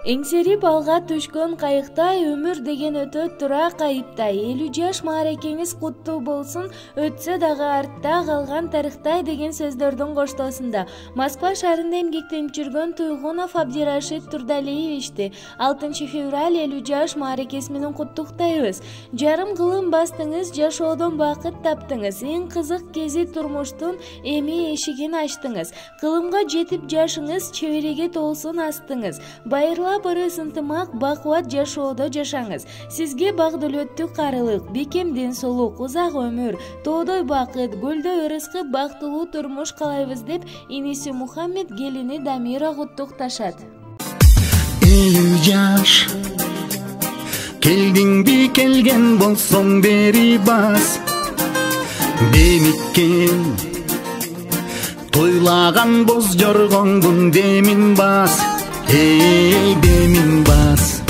Эңсерип алга түшкөн кайыктай өмүр деген өтөт тура кайыптай. 50 жаш мааракеңиз куттуу болсун, өтсө дагы артта калган тарыхтай деген сөздөрдүн коштоосунда Москва шаарында эмгектенип жүргөн Туйгунов Абдирашид Турдалиевичти 6 февраль 50 жаш мааракеси менен куттуктайбыз. Жарым кылым бастыңыз, жашоодон бакыт таптыңыз, эң кызык кези турмуштун эми эшигин ачтыңыз. Кылымга жетип жашыңыз чебереге толсун астыңыз. Байырлап ырыс ынтымак, бакубат жашоодо жашаңыз. Сизге бак-дөлөттүк карылык, бекем ден соолук, узак өмүр, тоодой бакыт, көлдөй ырыскы бактылуу турмуш каалайбыз деп иниси Мухаммед келини Дамира куттукташат. 50 жаш келдиңби, келген болсоң бери бас. Демиккен тойлаган боз жоргоңдун демин бас. Эй, демин бас.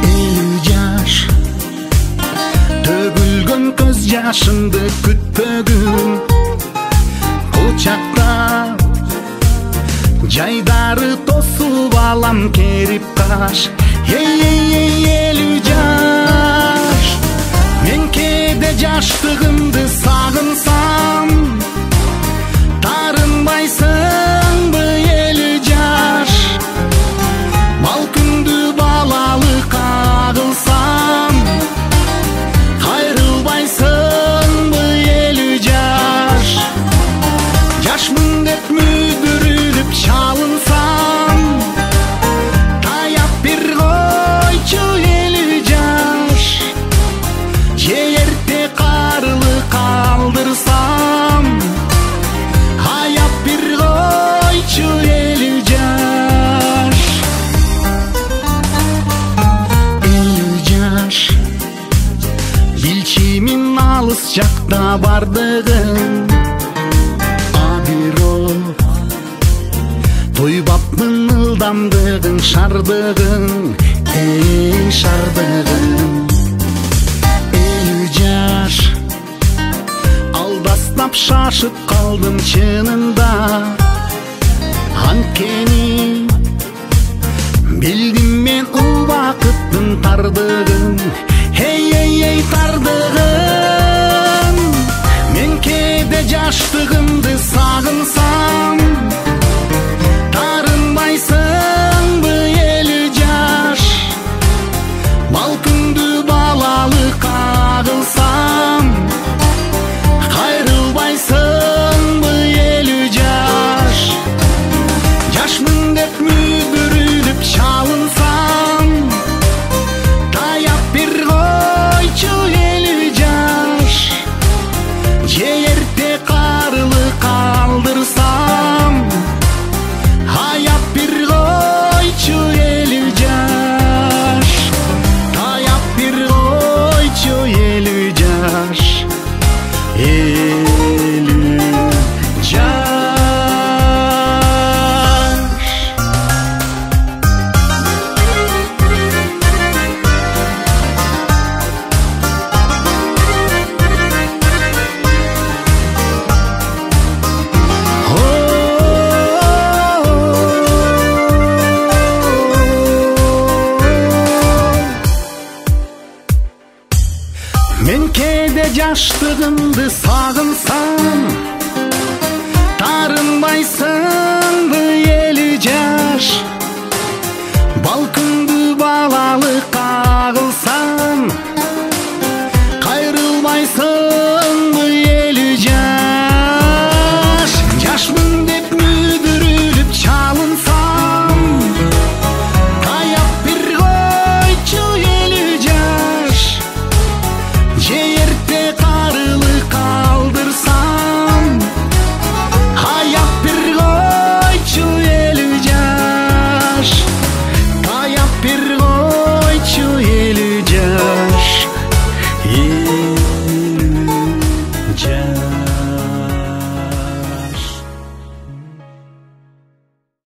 50 жаш төгүлгөн көз жашыңды күтпөгүн. Кучакта жайдары тосуп алам керип каш. Эй, 50 жаш мен кээде жаштыгымды сагынсам, тарынбайсыңбы 50 жаш? Бал күндү балалыкка кылсам, кайрылбайсыңбы 50 жаш? Жашмын деп мүдүрүлүп чалынсам, таяп бир койчу 50 жаш. Же эрте карылык калдырсам, аяп бир койчу 50 жаш. 50 жаш билчимин алыс жакта бардыгын, абирок тойбапмын ылдамдыгын, шардыгын, эй шардыгын. 50 жаш алдастап шашып калдым чынында, анткени билдим мен убакыттын тардыгын. Эй, тардыгын. Мен кээде жаштыгымды сагынсам, тарынбайсыңбы 50 жаш? Бал күндү балалыкка кылсам, кайрылбайсыңбы 50 жаш? Жашмын деп мүдүрүлүп чалынсам, таяп бир койчу 50 жаш. Же эрте карылык калдырсам, аяп бир койчу 50 жаш. Таяп бир койчу 50 жаш. 50 жаш. Мен кээде жаштыгымды сагынсам,